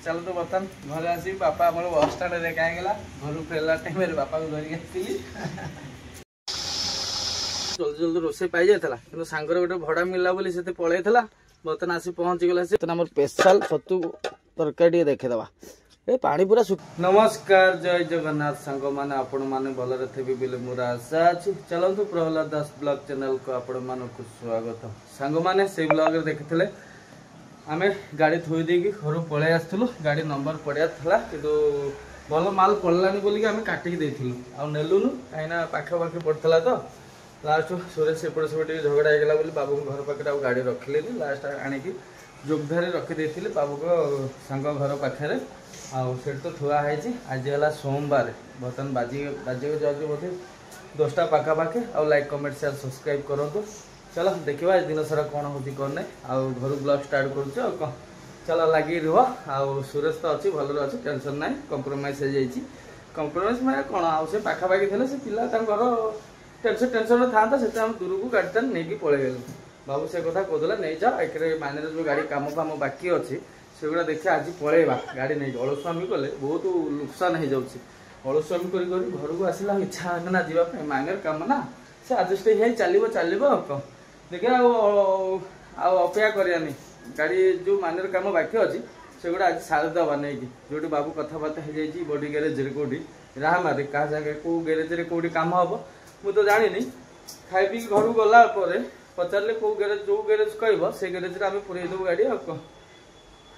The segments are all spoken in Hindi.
चलो तो बर्तन घर आसी बापा आम बस स्टाण्ड कहीं गला घर फेरला टाइम बापा को धरिक आसती जल्दी जल्दी रोसे पाई जाता कि सांगर गोटे भड़ा मिलला बोली से पलैला बर्तन आसी पहुँची गला से आम स्पेशल छतु तरकारी देखेदवा ए पानी पूरा नमस्कार जय जगन्नाथ सांग मैंने आपण मैंने भलरे थे बिल मोर आशा अच्छी चलतु प्रहलाद दास ब्लॉग चैनल को आपण मानक स्वागत सांग मैंने से ब्लॉग देखते आम गाड़ी थोई देकी घर पलि आसलु गाड़ी नंबर पड़िया था कि भल माल पड़लानी बोलिक आम काटिक देलु आलुनु कहीं पाखापाखि पड़ता तो लास्ट सुरेश एपट सेपट झगड़ा होगा बोली बाबू घर पाखे गाड़ी रखिले लास्ट आणिकी जोगधारी रखी बाबू को सांग घर पाखे आउ तो थुआई आज है सोमवार बर्तमान बाजे जाऊँ बोधे 10टा पाखापाखि आउ लाइक कमेंट शेयर सब्सक्राइब करूँ चलो देखा दिन सारा कौन हो कौन ना आउ घर ब्लॉग स्टार्ट कर चलो लगी रुह आउ सुरेश तो अच्छी भल अच्छी टेंशन ना कंप्रोमाइज हो जाइए कंप्रोमाइज मैंने कौन आउ से पाखापाखि थे से पिला टेंशन टेंशन था से दूर को गाड़ी टान नहीं पलि गलु बाबू से कथा कहला नहीं जाओ एक माइनर जो गाड़ी कम फाम बाकी अच्छी सेगुड़ा देखिए आज पलैबा गाड़ी नहीं अलस्वामी कले बहुत नुकसान हो जाऊँगी अलस्वामी कर घर को आसला इच्छा ना जावाई माइनर कम ना से आडजस्ट हो चलो चलो देखिए अपेक्षा करानी गाड़ी जो माइनर कम बाकी अच्छी सेगुड़ा आज सारीदबा नहीं कि जो बाबू कथबार्ता हो जाइए बड़ी ग्यारेज कौटी राहमारे क्या जगह कौ ग्यारेज कौटी कम हम मुझे तो जानी खाई पी घर को गला पचारे कौ ग्यारेज जो ग्यारेज कह से ग्यारेज आम पूरे देव गाड़ी आ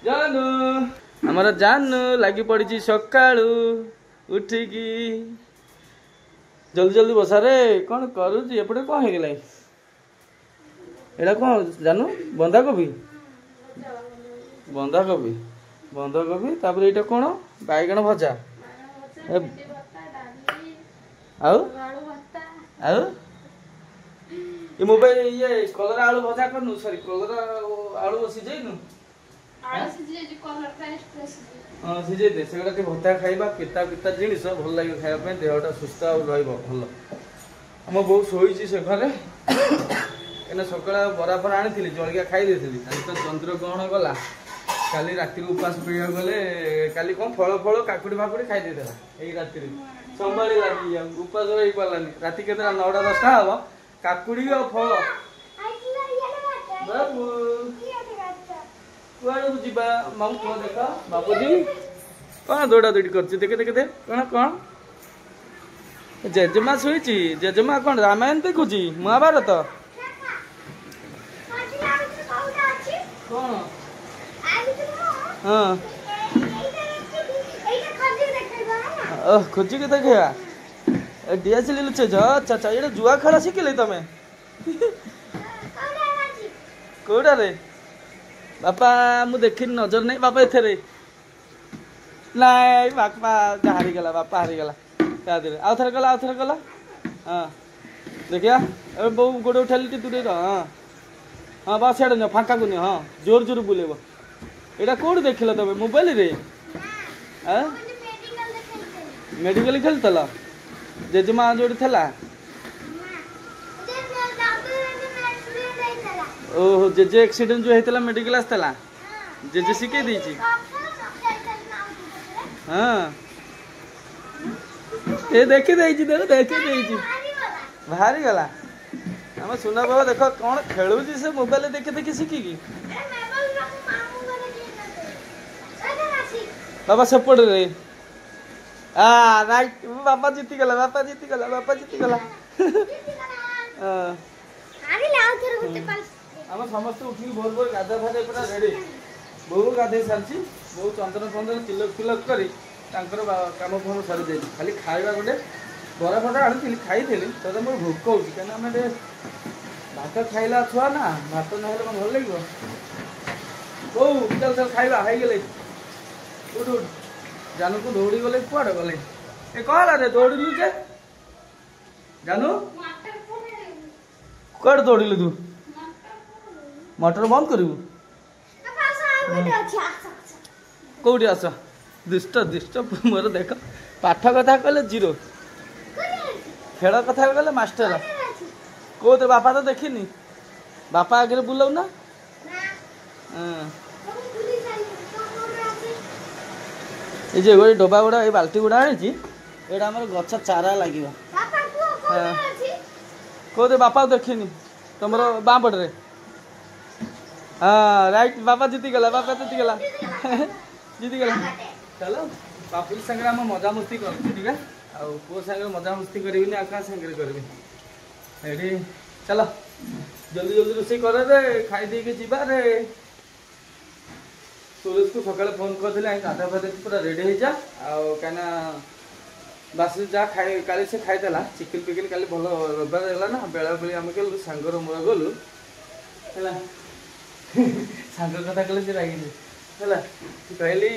जानू आमर जानू लगी पड़ी सकाळू उठिकी जल्दी जल्दी बसा रे कौन करुची एपटे कौन हो गला एटा कौन जानू बंधाकोबी बंधाकोबी बंधाकोबी तापर एटा कौन बैगण भजा आउ आउ ये मोबाइल ये कलर आलू भजा करनु सॉरी कलर आलू सिझेनु हाँ सीझे दे से भत्ता खाइबा पिता पिता जिनिस भल लगे खाइबा देहटा सुस्थ भल आम बो शोची से घरे कहीं सका बरा फरा आनी जलिया खाई आज तो चंद्र ग्रहण गला काली राति उपास पीड़ा गले काली कौन फल फल काकुड़ी फाकुड़ी खाई देला यही राति संभाला उपास हो पारानी राति के 9टा 10टा हम काकुड़ी और फल बाबू कुआड़ को जीवा मामू पुआ देख बाबूजी कौन दौड़ा दौड़ी कर देखे देखे देख कौन कौन जेजेमा शोची जेजेमा कौन रामायण देखुची महाभारत कौन हाँ खोजी के देखा डीएसएल लुचे अच्छा अच्छा ये जुआ खेला शिखिले तमें कौटा रे बापा मु देखी नजर नहीं बापा एथेरे नहीं बापा हारीगला बापा हारीगला आउ थे गला हाँ देखिया बो गोड़ उठाली दूरे हाँ हाँ बस सियाड़े नियो फाँका को नियो हाँ जोर जोर बुलेब यहाँ कौट देख तुम मोबाइल रे मेडिकल खेलल जेजेमा जो थला ओहो जेजे एक्सीडेंट जो होता मेडिकल आसला जेजे शिखे देची हाँ ये देखे देची बाहरी गला आम सुना बाबा देख कौन खेलु से मोबाइल देखे देखी शिखिकी बाबा सपोर्ट रे राइट बापा जीतीगला बापा जीतीगला बापा जीतीगला आम समस्त उठिक भोर भोर गाधा फाधा पूरा रेडी बो गाधे सारी बो चंदन फंदन तिलक फिलक कर कम फम सरी जाए खाली खाଇବା गोटे बरा फटा आनी खाई तो मोर भोक हो कहीं भात खाइला छुआ ना भात ना भल लगे बो चल चल खाइबा है गले उठ उठ जानू को दौड़ी गले कुआड़े गले ए कहला रे दौड़लु जे जानू कुआड़े दौड़लु तू मोटर बंद करू कौटी आस दुष्ट दुष्ट मोर देख पाठ कथा कहले जीरो खेल कथा कहले मास्टर कौन बापा तो देखनी बापा आगे बुलाऊ ना ये जे गोटे डब्बा गुड़ा ये बाल्टी गुड़ा आनी एटा आम गछ चारा लगे कौन बापा देखनी तुम बाँ पटे हाँ राइट बापा जीतीगला जीतीगला चलो बापू सागर आम मजा मस्ती कर पुओ सागर मजा मस्ती करी क्या सागर करी चलो जल्दी जल्दी रोषे कर खाई दे रे सूरज को सकाଳେ फोन करते गाधा फाधा पूरा रेडी हो जा कहीं बास जा खाई काली से खाईदेला चिकेन पिकेन काली भल रविवार है ना बेला बेली आम गलु सांगर मोर गलु है सांगर कथा कहले से रागिले है कहली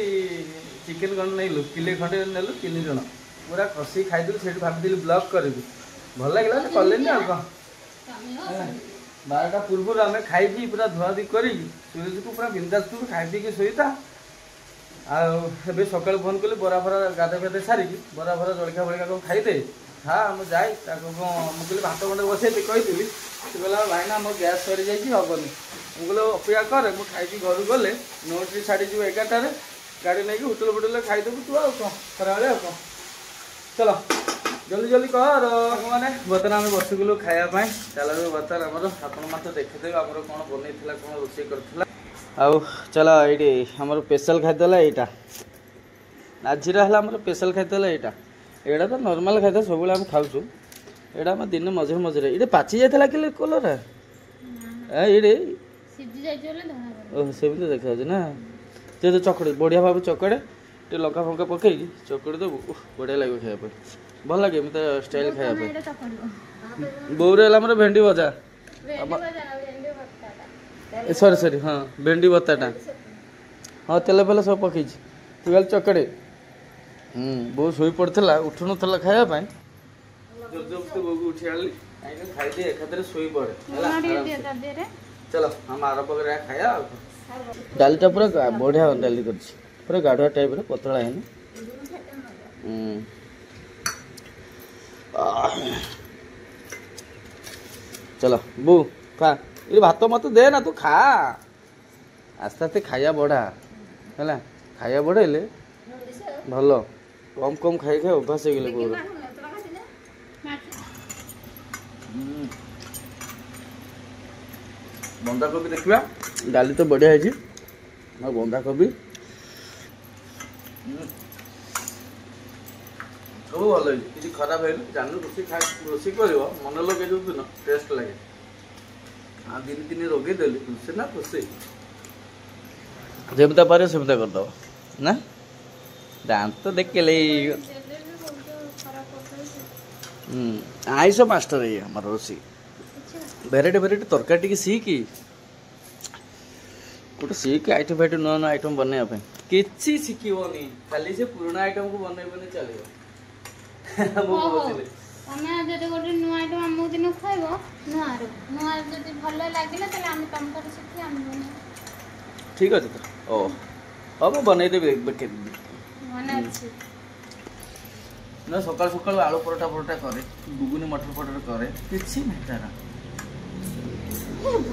चिकेन कौन नैलु किले खंडे नेलु 3 जन पूरा कषि खाईदेलु से भाभी ब्लॉग करी भल लगे कले आ कौन 12टा पूर्व आम खाई पूरा धुआधुई कर सूरज को पूरा बिंदास खाई पी शोता आबे सकाल फोन कली बरा फरा गाधे फाधे सारिकी बरा फरा जलखिया फलिका कौन खाईदे हाँ मुझे जाए मुझे भात खंडे बसे कही से कहला भाईना मोर गैस सरी जा हेनी मुझे अपेक्षा कर मुझे खाई घर गले 9टी छाड़ी 11टार गाड़ी नहीं होटेल फोटेल खाईदेबू तू आउ कौन खरा आ कौन चलो जल्दी जल्दी कर मैंने बर्तमान आम बसगलु खायापी चल बर्तमान आमर आप देखिदेवे आम कौन बनई कौन रोषे कर चलो ये आमर स्पेशल खाद्य आज आम स्पेशल खाद्य यहाँ तो नॉर्मल खाद्य सब आम खाऊँ यहाँ आम दिन मझे मझे ये पाचि जाता कि कलर ये सेमती देखा ना जे चकड़ी बढ़िया भाव चकड़े लंका फंका पकई चकड़ी देबू बढ़िया लगे खायापी भल लगे मत स्टाइल खाया बोरे आमर भेंडी भजा सरी सरी हाँ भेंडी भत्ताटा हाँ तेल फेल सब पकई तू गल चकड़े बो शोई पड़ा उठु ना खायापी बो उठी आनी खाईदे एकाधे शोई पड़े चलो हम आर पकड़ खाया डालीटा पूरा बढ़िया डाली कर गाढ़ुआ टाइप पतला है चलो बू खा ये भात मत दे ना तू खा आस्ते आस्ते खाया बढ़ा है खाया बढ़ेले भल कम कम खाई खाई अभ्यास हो गले पूरा बंधा कोबी देखा डाली तो बढ़िया है बंधा कोबी सब भल किसी खराब है जान रोषे कर मन लगे जो दिन टेस्ट लगे हाँ दिन दिन रोगे देली खुशी ना खुशी जमता पारे सेमता करदब ना दांत तो देख के आईस मास्टर है हमार रोषे भेराइटी भेराइटी तरकारी टी सीखी गोटे सीख आइटम फाइटम नुआ नुआ आइटम बनवाई किसी शिखनी खाली से पुराना आइटम को बनइबनी चलो गोटे नुआ आइटम आम दिन खाइब नुआ भल लगे ठीक अच्छे तो हाँ मुझे बनईदेवी ना सकाल सकाल आलू परोटा परोटा करे गुगुनी मटर फटर करे किसी नहीं तारा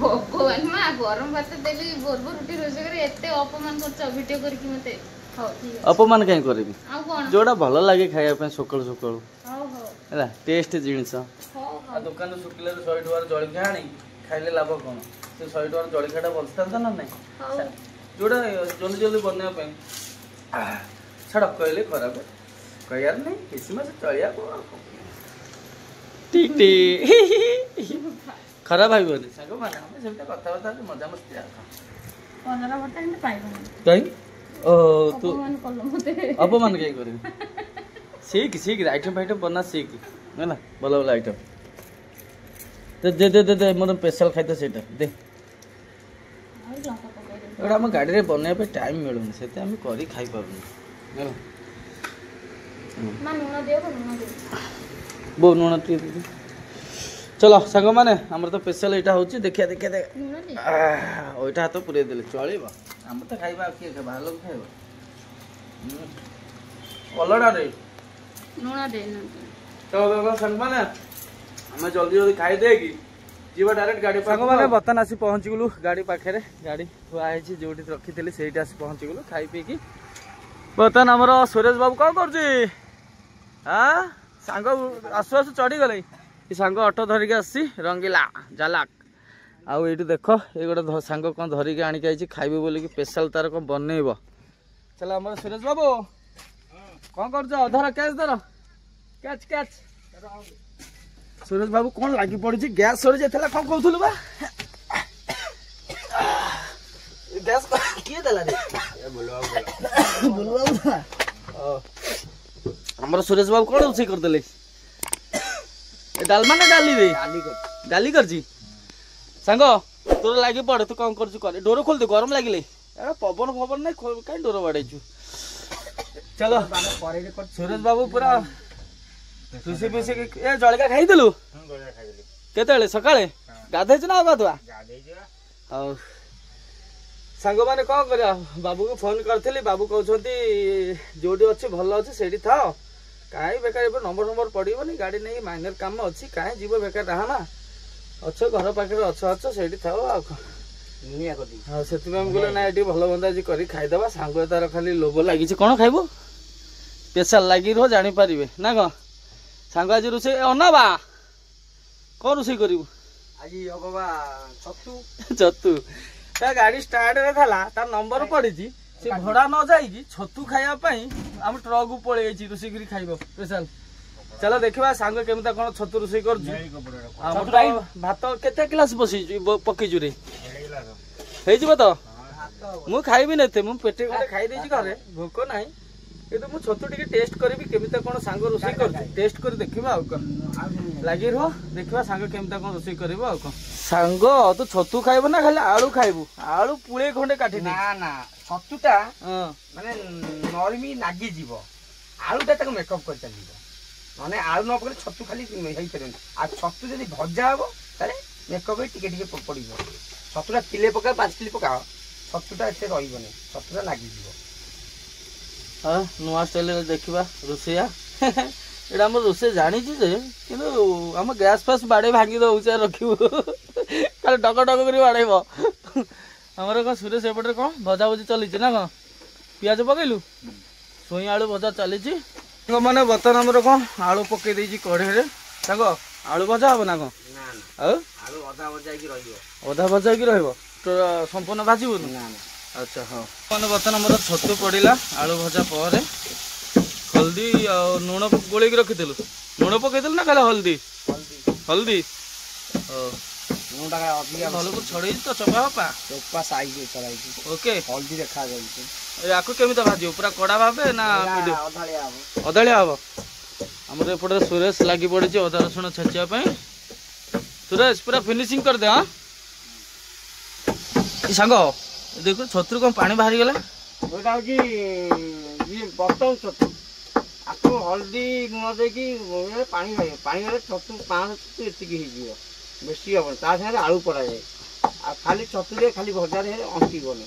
भगवान माँ गरम भात देली बोर बोर रुटी रोषे कर एते अपमान कर वीडियो करके मते अपमान कहीं करी जोड़ा भल लगे खाया सकाल सकाल है टेस्ट जिनिस दुकान शुक्ल 100 टकर जलखिया आनी खाइले लाभ कौन से 100 टकर जलखिया बचता ना ना जोड़ा जल्दी जल्दी बनवाई छाड़ कहले खराब कह नहीं किसी में चलिया खराब भाई सांग मैंने कथबार्ता मजा मस्ती कहीं तू अपमान कहीं कर सीख सीख आइटम फाइटम बना सीख है ना भल भल आइटम दे दे दे दे मोर स्पेशल खाद्य से दे आम गाड़ी में बनवाई टाइम मिलूनी से कर खाई पार बो लुण टे चलो सांग मैंने आमर तो स्पेशल यहाँ हूँ देखिए देखिए देख ओटा हाथ पूरे देले चलो आम तो खाइबा किए बाहर लोग खाइब अलड़ा रे चलो सांग मैंने आम जल्दी जल्दी खाई देगी जीवा डायरेक्ट गाड़ी सांग मैंने बर्तमान आसी पहुँची गलु गाड़ी पाखे गाड़ी थुआई जो रखी थी से आसी पहुँची गलु खाई पीकी बर्तमान आमर सुरेश बाबू कौन कर सांग आसु आसु चढ़ी गले सांग ऑटो धरिक आसी रंगीला जालाक आउ ये देख ये गोटे सांग कौन धरिक आणिक आई खाइबे बोलिकी स्पेशल तार कौन बनइब चल आम सुरेश बाबू कौन कर अधर कैच धर कैच कैच सुरेश बाबू कौन लगी पड़ी गैस सरी जाता कौन कहूलु बा गैस किए देला रे हमर सुरेश बाबू कौन रोषे करदेले डालमा ना डाली रे डाली करजी सांग तोर लागी पड़े तू कौन कर डोर खोल दे गरम लगिले पवन फवन ना कहीं डोर बाड़ेचु चलो सुरेश बाबू पूरा खुशी खुशी ए जलका खाइदेलु केते सकाळे गाधेच ना गाधुआ हाउ सांग मैंने कौन कर बाबू को फोन करी बाबू कहते जोटी अच्छे भल अच्छे से था कहीं बेकार नंबर नंबर पड़ोनी गाड़ी नहीं माइनर कम अच्छी कहीं जीव बेकार रहा अच्छे घर पाखे अच्छे अच्छे से था से कहले ना ये भल बंदा आज कर खाईदे सांग तार खाली लोभ लगी कौन खाइबू स्पेशल लगी रह जापर ना कौन सांग आज रोसे अना बा कौन रोसे करू छतु गाड़ी स्टार्ट रे था तार नंबर पड़ी से भड़ा न जाई छतु खायापाई आम ट्रक को पड़े रोषे कर खाइब स्पेशल चलो देखा सांग केमता कौन छतु रोषे कर भात केते गिलास पकईचु रे तो मु खाइबी नथे मु पेटे गोटे खाई देछि घरे भोक नाही किंतु मु छतु टिके टेस्ट करबी केमिता कोन सांग रोषे कर टेस्ट कर देखिबा आ को लागी रहो देखिबा सांग केमिता कोन रोषे करबो आ को सांग तू छतु खाइबो ना खाली आलू खाइबो आलू पुळे खंडे काटी दे ना ना छतुटा माने नरमी नागी जीवो आलूटा तक मेकअप कर चलीबो माने आलू न पकले छतु खाली हेई परन आ छतु जदी भजा हबो ताले मेकअप टिके टिके पड़िबो छतुटा किले पका 5 किलो पका छतुटा एते रहिबो नै छतुटा लागी जीवो हाँ नुआ स्टाइल देखा रोसैया एटा आम रोसे जानी जे कि आम गैस फैस बाड़े भांगी दौचे रखू खाली डक डक कर बाड़ेब आमर कौन सुरेश एपटे कौन भजा भजी चली ना कौन पियाज पकईलु छुई आलू भजा चली मैंने बर्तमान आमर कौन आलू पकई देछि कढ़े सांग आलू भजा हम ना कौन अधा भजा कि संपूर्ण भाजबू अच्छा हाँ मैंने बर्तमान मोर छतु पड़ा आलू भजा पर हल्दी लुण गोल रखीलु लुण पकईदेलु ना खाली हल्दी हल्दी भल को छड़े तो चपा हपा चोपा साइज चलाई ओके हल्दी देखा या केमी भाजी पूरा कड़ा भावे ना अधाड़िया हम आमर एपटे सुरेश लगी पड़ी अदा रसुण छेचापी सुरेश पूरा फिनिशिंग कर दे हाँ सांग देखो छतु कौन पानी बाहरी गला बटन छतु आपको हल्दी लुण देकी पानी पानी छतु 5 छतु ये बेसी हम साथे आलू पड़ा जाए आ खाली छतु खाली भजा अंटिबन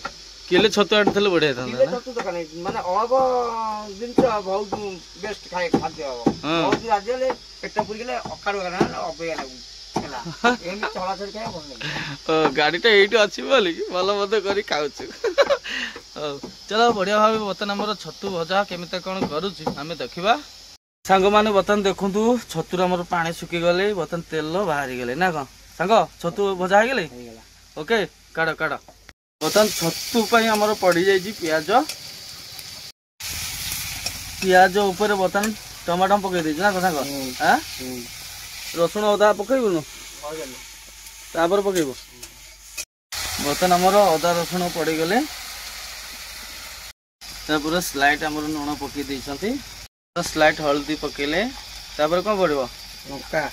किले छतु आनी बढ़िया था छतु तो माने अल्प दिन बहुत बेस्ट खाए खाद्य हम बहुत राज्य पेट पुरी गले अकाड़ अबैया लागू गाड़ीटा ये अच्छी बोली भल मत कर चलो बढ़िया भाव बर्तमान आम छतु भजा केमिता कौन करें देखा सांग मैंने बर्तमान देखु छतुर आम पानी सुखी गले बर्तमान तेल बाहरी गले ना कौन सांग छतु भजा हो गले ओके काड़ काड़ बर्तमान छतु आमर पड़ जाइए पियाज पियाज उपर बर्तमान टमाटो पकई दे ना सांग हाँ रसुण अदा पकईबुन तापर पकईब बर्तमान आमर अदा रसुण पड़गले स्लाइट आमर लुण पकई देइछंती स्लाइट हल्दी पकेले तापर कौन पड़ो लंका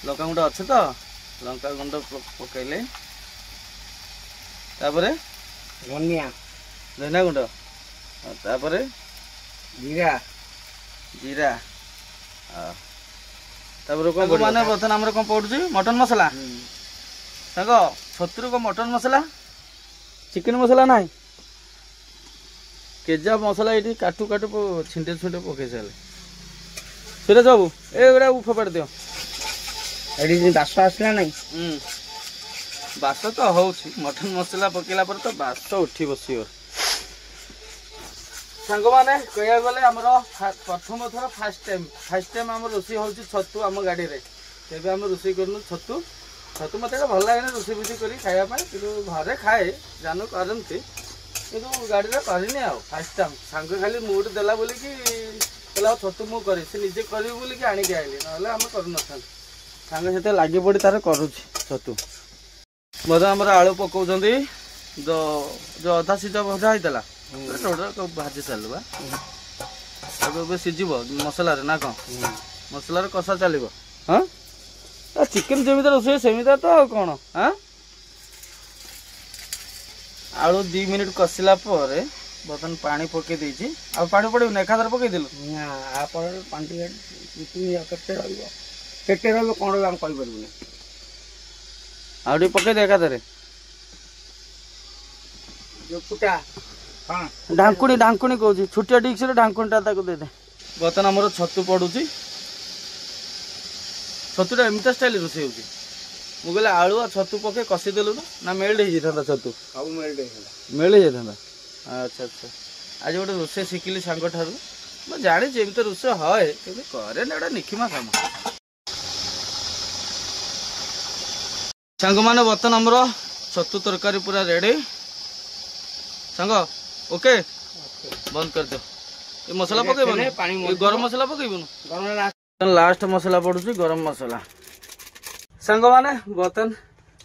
लंका गुंड अच्छे तो लंका गुंड पकेले तापर धनिया धनिया गुंड तापर जीरा जीरा तापर कौन माने बर्तमान आमर कौन पड़ुछि मटन मसला सांग छतुर को मटन मसला चिकेन मसला ना केजा मसला ये काटू काटू छिंटे छुंटे पकई सारे सुरेश बाबू एगुड़ा फोपाड़ दियो बास आसला ना बास तो हूँ मटन मसला पकेला पर तो बास उठी बस सांग मैंने कह गले प्रथम थर फास्ट टाइम आम रोषे हूँ छतु आम गाड़ी में तेज आम रोषे कर छतु छतु मत भल लगे रोषे बुषे कर खायापी कि घरे खाए जानू करती कि गाड़ी में करनी आ फास्ट टाइम सांग खाली मुड देला बोली कि कहला छतु मु करे से निजे करी बोली कि आनिक आइली ना आम कर सांग से लगी पड़ी तार करुच्ची छतु बद आम आलू पकाउं जो अधा सीधा भजा होता भाजी सारू सीझ मसला ना कौन मसलार कषा चलो हाँ चिकेन जमी रोषे सेमती तो कौन हाँ आलू 2 मिनिट कषिला बर्तमान पानी पकई देछि आ पानी पड़े एकाधर पकई देलु ना पानी केते रहिबो कोन हम कहि परबुनी आउडी पकई दे एकाधर जो फुटा हां ढांकुणी ढांकुणी कहूँ छुटिया डिक्स ढांकुणीटा दे दे बर्तमान आमर छतु पड़ुची छतुटा एमती स्टाइल रोषे हो कहले आलू आ छतु पके कषिदेलु ना मेल्ट हो छतु सब मेल्ट हो अच्छा अच्छा आज गोटे रोषे शिखिली सांग ठारू मैं जानी एमती रोषे हए कि करे ना निखिमा काम सांग मैंने बर्तमान आमर छतु तरकारी पूरा रेडी सांग ओके बंद कर दो ये मसला पकेबन गरम मसला पकेबन गरम लास्ट मसला पड़ुची गरम मसला सांग मैंने बर्तन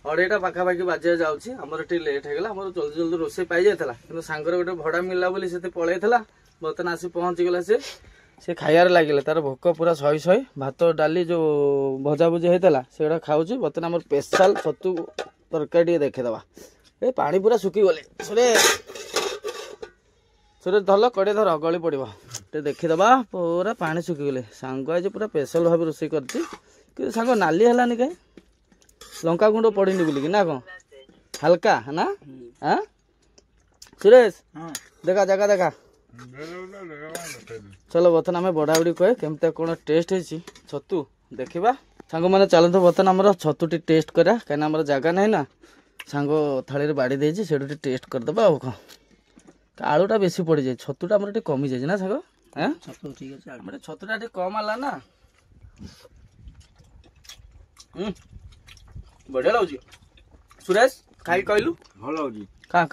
2:30 पाखापाखि बाजे जाऊँगी आमर टे लेट होगा आम जल्दी जल्दी रोषे पाई जाता कि सांगर गोटे भड़ा मिलला बोली से पलैला बर्तमान आसी पहुँचीगला से खाइबार लगे तार भोक पूरा सही सही भात डाली जो भजा भुजी होता से खाऊँ बर्तमान आम स्पेशल छतु तरकारी देखेदवा ए पानी पूरा सुखी गले सुरे धल कड़े धर गली पड़ो टे देखीदबा पूरा पानी सुखीगले सांग आज पूरा स्पेशल भाव रोषे कर सांग नाली है कहीं लंका गुंड पड़नी बोलिकी ना कौन हल्का है ना हाँ सुरेश देखा जगह देखा चलो बर्तमान आम बढ़ा बुढ़ी कहे केमती कौन टेस्ट है छतु देखा सांग मैंने चलते बर्तमान आम छतुटी टेस्ट करा कहीं जगह ना ना सांग थाली बाड़ी देती से टेस्ट करदे आ कौन आलूटा बेसी पड़ जाए छतुटा आम कमी जाए ना सांग हाँ छतु ठीक है छतुटा कम आला ना बढ़िया लगुच सुरेश खाई कहलु भल लगुच का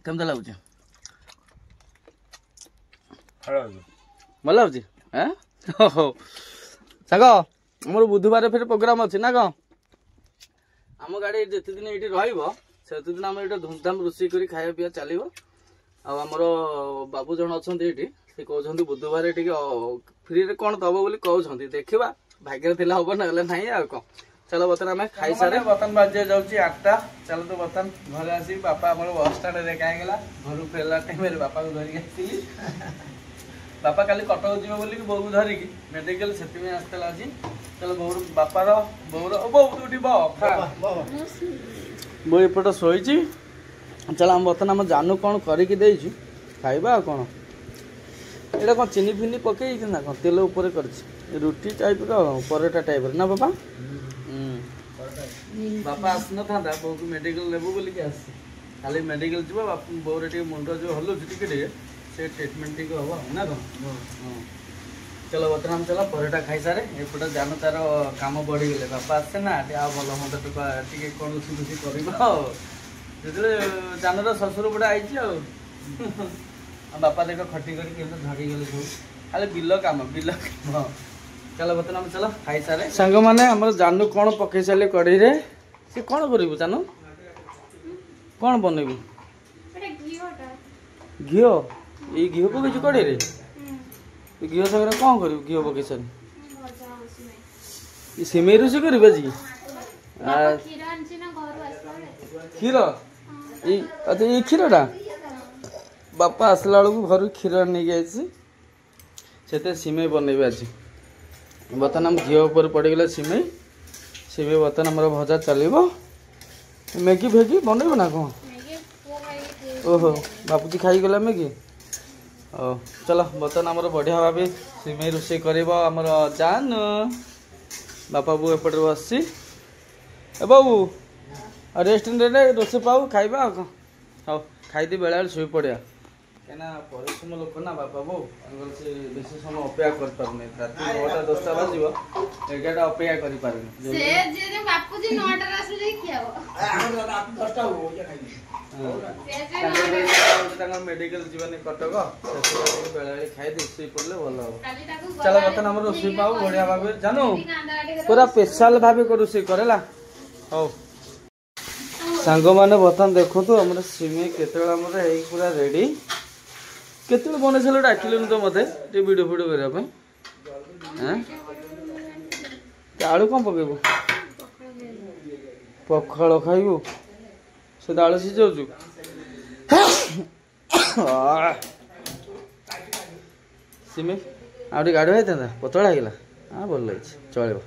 केमती लगुच भल लगुच हो सांग मोर बुधवार फिर प्रोग्राम अच्छी ना कौन आम गाड़ी जिते दिन ये रही दिन आम ये धूमधाम रोषे कर खाया पीया चलो आमर बाबू जन अच्छा से कहते बुधवार टे फ्री रे कौन दब बोली कहते देखा भाग्य थी हम ना ना कौन चलो बर्तमान आम खाई सारे बर्तमान बाजे जाऊँगी 8टा चलो तो बर्तमान घर आस बापा आम बस स्टाण्ड कहीं घर फेरला टाइम बापा को धरिक आसती बापा काली कटक जीव बोल बो को धरिकी मेडिकल से आसला आज चलो बो बापार बोर बो तू बो एपट शोची चलो आम बर्तमान आम जानू कौन करके खाइबा कौन यहाँ कौन चीनी फिनी पकई ना कौन तेल उपर कर रुटी टाइप परोटा टाइप ना बापा बापा आस ना था बो को मेडिकल नेबू बोल के आस खाली मेडिकल जीव बोर टे मुंड जो हलुँ से ट्रिटमेंट टी हम ना कौन चलो बर्तमान चलो परोटा खाई सारे एपटे जान तार काम बढ़ी गले बापा आसे ना भल मत टे कौन रुषि जो जानर शशुर पटे आई बापा देख खटी कर झड़ी गले सब खाली बिल काम चलो बर्तमान चलो खाई सारे सांग मैंने आम जानू कौन पकई सारे कड़े सी कौन करू जानू कौन बनैबू घी ये घी पकई कड़े घी सागर कौन कर घी पकई सारे सिमेई रोषे कर क्षीर अच्छा ये क्षीरटा बापा आसला बेलू घर क्षीर नहीं आई सिमेई बनैबे आज बर्तमान आम घी उपर पड़गला सिमेई बर्तमान आम भजा चलो मैगी फेगी बनैब ना कौन ओहो बापूजी खाईगला मैगी ओ चलो बर्तमान आम बढ़िया भाव सिमेई रोषे कर जान बापा बो एपटे बस बाबू रेस्ट रोषे पाऊ खाइबा हाँ खाई बेला शुई पड़ा କାହିଁକିନା ପରିଶ୍ରମ ଲୋକ ନା ବାପା ବୋଉ ତାଙ୍କର ସେ ବେଶୀ ସମୟ ଅପେକ୍ଷା କରିପାରୁନି ରାତି 9ଟା 10ଟା ବାଜିବ 11ଟା ଅପେକ୍ଷା କରିପାରୁନି ତାଙ୍କର ମେଡିକାଲ ଯିବାନି କଟକ ସେଥିପାଇଁ ବେଳାବେଳି ଖାଇ ରୋଷେଇ ପଡ଼ିଲେ ଭଲ ହବ। ଚାଲ ବର୍ତ୍ତମାନ ଆମର ରୋଷେଇ ପାଉ ବଢିଆ ଭାବେ ଜାନୁ ପୁରା ସ୍ପେଶାଲ ଭାବେ ରୋଷେଇ କରେଲା। ହଉ ସାଙ୍ଗମାନେ ବର୍ତ୍ତମାନ ଦେଖନ୍ତୁ ଆମର ସିମେଇ କେତେବେଳେ ଆମର ହେଇକି ପୁରା ରେଡି। କେତେବେଳେ ବନେଇ ସାରିଲେ ଡାକିଲୁନି ତ ମତେ ଟିକେ ଭିଡ଼ିଓ ଫିଡ଼ିଓ କରିବା ପାଇଁ। ଆଳୁ କଣ ପକେଇବୁ? ପଖାଳ ଖାଇବୁ ସେ ଆଳୁ ସିଝାଉଛୁ। ସିମେଇ ଆଉ ଟିକେ ଗାଢ଼ ହେଇଥାନ୍ତା ପତଳା ହେଇଗଲା। ଭଲ ହେଇଛି ଚଳିବ।